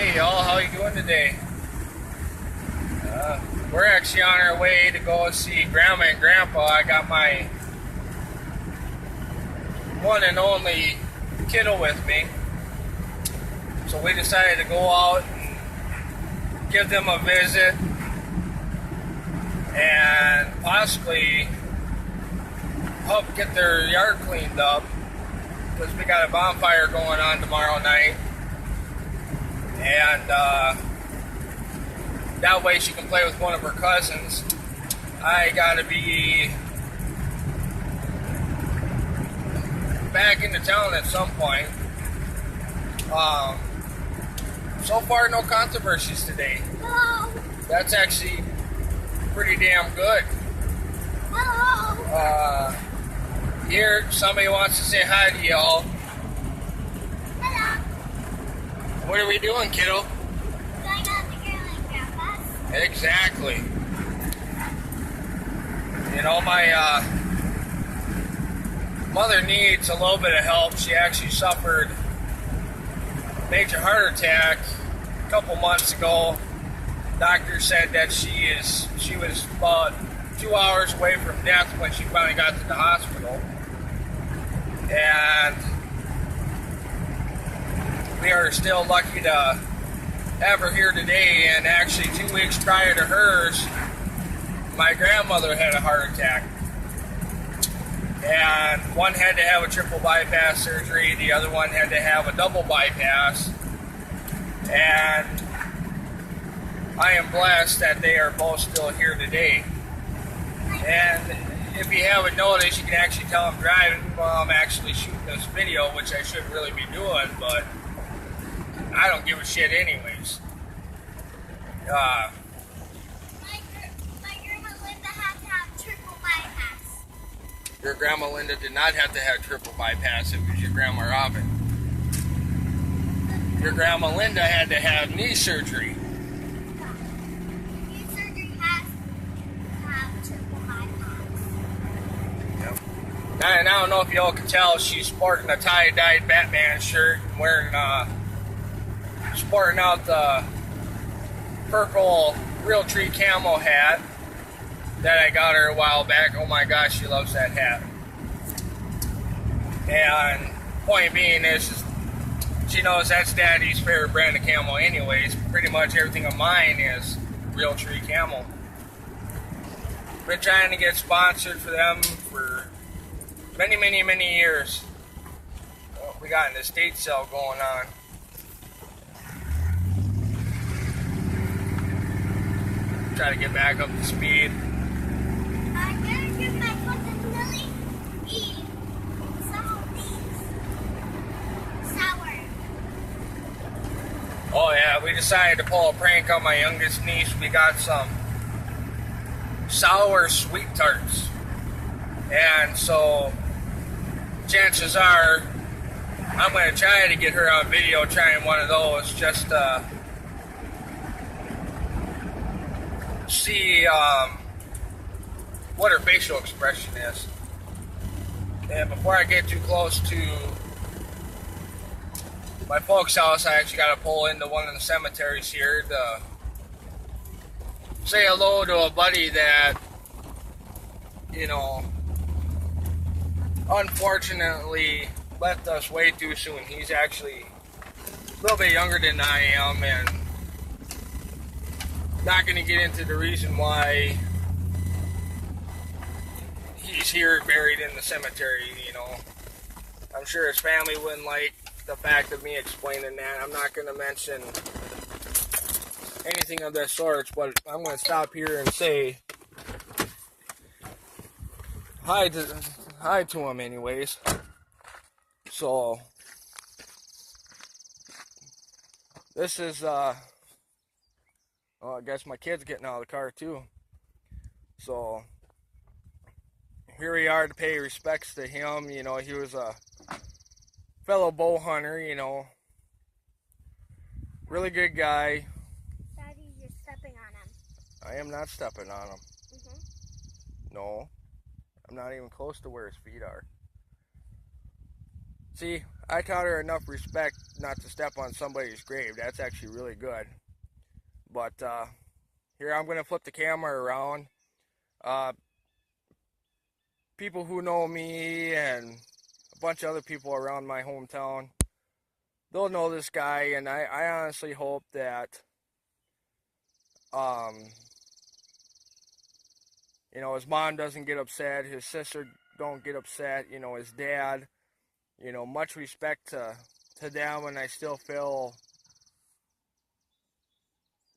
Hey y'all, how you doing today? We're actually on our way to go see Grandma and Grandpa. I got my one and only kiddo with me. So we decided to go out and give them a visit and possibly help get their yard cleaned up because we got a bonfire going on tomorrow night. And that way she can play with one of her cousins. I gotta be back into town at some point. So far, no controversies today. Hello. That's actually pretty damn good. Hello. Here, somebody wants to say hi to y'all. Hello. What are we doing, kiddo? Going out to Grandma and Grandpa's. Exactly. You know, my mother needs a little bit of help. She actually suffered a major heart attack a couple months ago. Doctor said that she was about 2 hours away from death when she finally got to the hospital. And we are still lucky to have her here today. And actually 2 weeks prior to hers, my grandmother had a heart attack. And one had to have a triple bypass surgery, the other one had to have a double bypass. And I am blessed that they are both still here today. And if you haven't noticed, you can actually tell I'm driving while I'm actually shooting this video, which I shouldn't really be doing, but I don't give a shit anyways. My Grandma Linda had to have triple bypass. Your grandma Linda did not have to have triple bypass. It was your grandma Robin. Your grandma Linda had to have knee surgery. Knee surgery has to have triple bypass. Yep. And I don't know if y'all can tell, she's sporting a tie-dyed Batman shirt and wearing, sporting out the purple Realtree camo hat that I got her a while back. Oh my gosh, she loves that hat. And point being is she knows that's Daddy's favorite brand of camo anyways. Pretty much everything of mine is Realtree camo. Been trying to get sponsored for them for many years. Well, we got an estate sale going on. Try to get back up to speed. I'm gonna give my cousin Lily some of these sour. Oh yeah, we decided to pull a prank on my youngest niece. We got some sour sweet tarts. And so chances are I'm going to try to get her on video trying one of those just to see what her facial expression is. And before I get too close to my folks' house, I actually got to pull into one of the cemeteries here to say hello to a buddy that, you know, unfortunately left us way too soon. He's actually a little bit younger than I am, and not going to get into the reason why he's here buried in the cemetery, you know. I'm sure his family wouldn't like the fact of me explaining that. I'm not going to mention anything of that sort, but I'm going to stop here and say hi to him anyways. So this is oh, I guess my kid's getting out of the car too. So here we are to pay respects to him. You know, he was a fellow bow hunter, you know. Really good guy. Daddy, you're stepping on him. I am not stepping on him. Mm-hmm. No. I'm not even close to where his feet are. See, I taught her enough respect not to step on somebody's grave. That's actually really good. But here, I'm going to flip the camera around. People who know me and a bunch of other people around my hometown, they'll know this guy, and I honestly hope that you know, his mom doesn't get upset, his sister don't get upset, you know, his dad, you know, much respect to them, and I still feel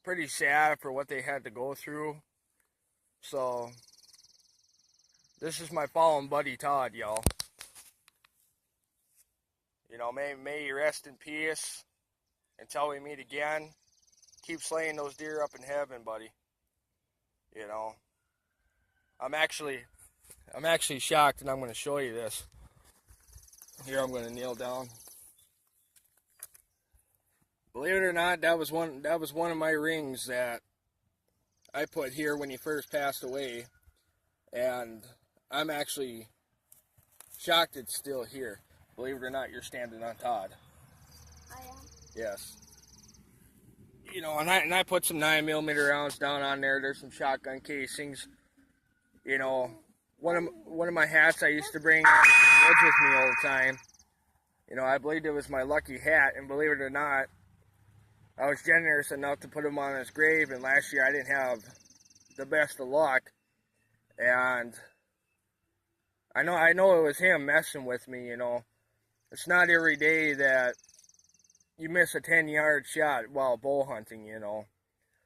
pretty sad for what they had to go through. So this is my fallen buddy Todd, y'all. You know, may you rest in peace until we meet again. Keep slaying those deer up in heaven, buddy. You know, I'm actually shocked, and I'm going to show you this. Here, I'm going to kneel down. Believe it or not, that was one of my rings that I put here when he first passed away, and I'm actually shocked it's still here. Believe it or not, you're standing on Todd. I am. Yes. You know, and I put some 9mm rounds down on there. There's some shotgun casings. You know, one of my hats I used to bring woods with me all the time. You know, I believed it was my lucky hat, and believe it or not, I was generous enough to put him on his grave, and last year I didn't have the best of luck, and I know it was him messing with me. You know, it's not every day that you miss a 10-yard shot while bow hunting, you know.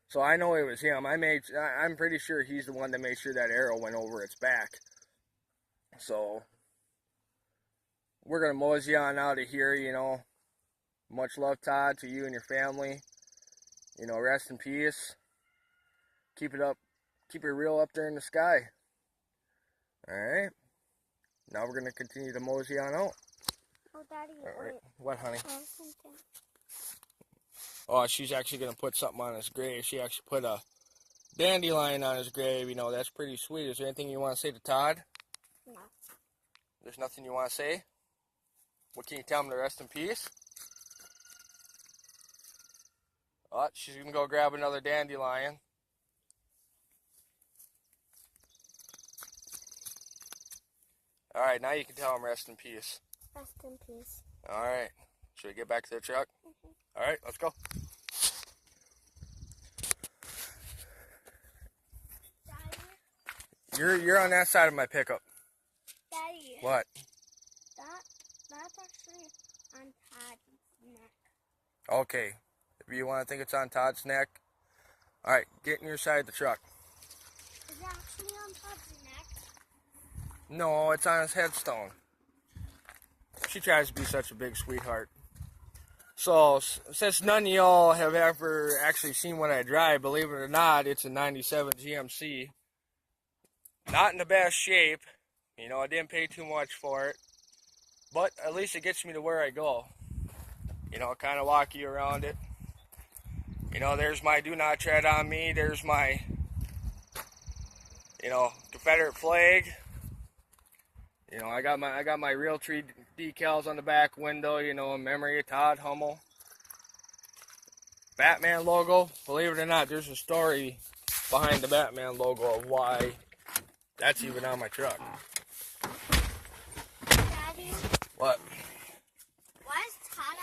So I know it was him. I'm pretty sure he's the one that made sure that arrow went over its back. So we're gonna mosey on out of here, you know. Much love, Todd, to you and your family. You know, rest in peace. Keep it up. Keep it real up there in the sky. Alright. Now we're going to continue to mosey on out. Oh, Daddy, Alright. wait. What, honey? Something. Oh, she's actually going to put something on his grave. She actually put a dandelion on his grave. You know, that's pretty sweet. Is there anything you want to say to Todd? No. There's nothing you want to say? What can you tell him to rest in peace? Oh, she's going to go grab another dandelion. Alright, now you can tell him rest in peace. Rest in peace. Alright. Should we get back to the truck? Alright, let's go. Daddy? You're on that side of my pickup. Daddy. What? That's actually on Todd's neck. Okay. If you want to think it's on Todd's neck. Alright, get in your side of the truck. Is it actually on Todd's neck? No, it's on his headstone. She tries to be such a big sweetheart. So, since none of y'all have ever actually seen what I drive, believe it or not, it's a 97 GMC. Not in the best shape. You know, I didn't pay too much for it. But at least it gets me to where I go. You know, kind of walk you around it. You know, there's my do not tread on me. There's my, you know, Confederate flag. You know, I got my Realtree decals on the back window, you know, in memory of Todd Hummel. Batman logo. Believe it or not, there's a story behind the Batman logo of why that's even on my truck. Daddy? What? Why is Todd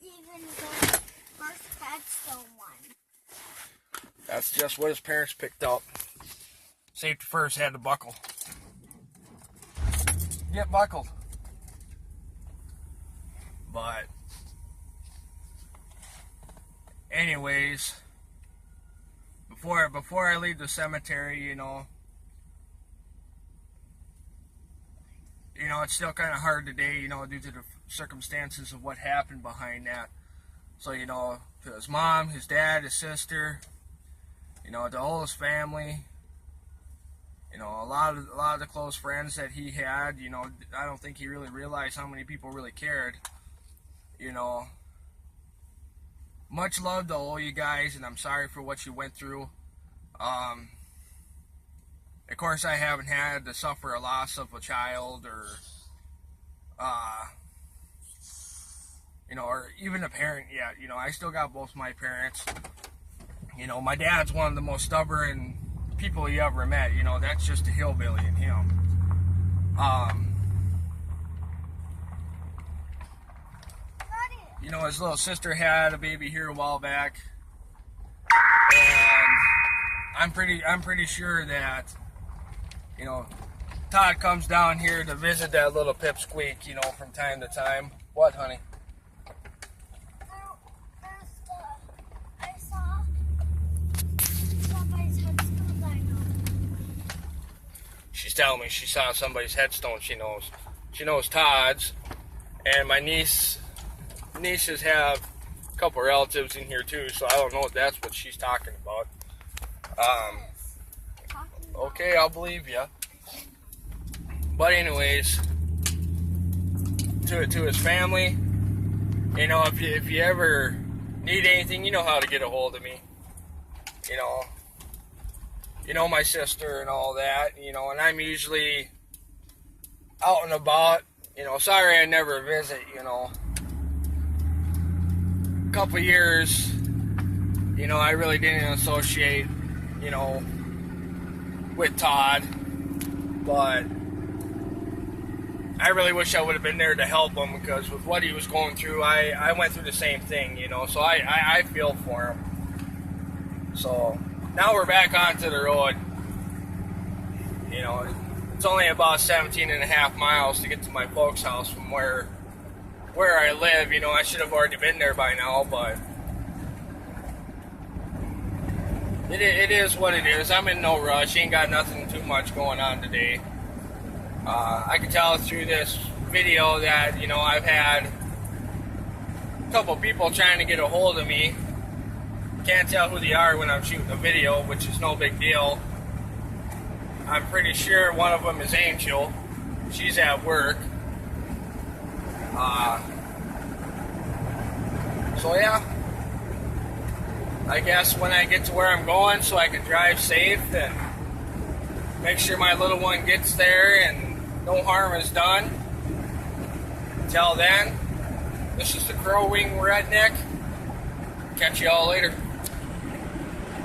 even the first headstone one? That's just what his parents picked up. Safety first, had to buckle. Get buckled. But anyways, before I leave the cemetery, you know, it's still kind of hard today, you know, due to the circumstances of what happened behind that. So, you know, to his mom, his dad, his sister, you know, to all his family, you know, a lot of the close friends that he had, you know, I don't think he really realized how many people really cared. You know, much love to all you guys, and I'm sorry for what you went through. Of course, I haven't had to suffer a loss of a child or you know, or even a parent yet. You know, I still got both my parents. You know, my dad's one of the most stubborn people you ever met. You know, that's just a hillbilly in him. You know, his little sister had a baby here a while back, and I'm pretty sure that, you know, Todd comes down here to visit that little pipsqueak, you know, from time to time. What, honey? I saw somebody's headstone. I know. She's telling me she saw somebody's headstone. She knows Todd's, and my nieces have a couple relatives in here too, so I don't know if that's what she's talking about. Okay, I'll believe you. But anyways, to his family, you know, if you ever need anything, you know how to get a hold of me. You know my sister and all that, you know, and I'm usually out and about. You know, sorry I never visit, you know. Couple years, you know, I really didn't associate, you know, with Todd, but I really wish I would have been there to help him, because with what he was going through, I went through the same thing, you know, so I feel for him. So now we're back onto the road. You know, it's only about 17.5 miles to get to my folks' house from where I live. You know, I should have already been there by now, but it is what it is. I'm in no rush. Ain't got nothing too much going on today. I can tell through this video that, you know, I've had a couple people trying to get a hold of me. Can't tell who they are when I'm shooting a video, which is no big deal. I'm pretty sure one of them is Angel. She's at work. So yeah, I guess when I get to where I'm going, so I can drive safe and make sure my little one gets there and no harm is done. Until then, this is the Crow Wing Redneck. Catch you all later.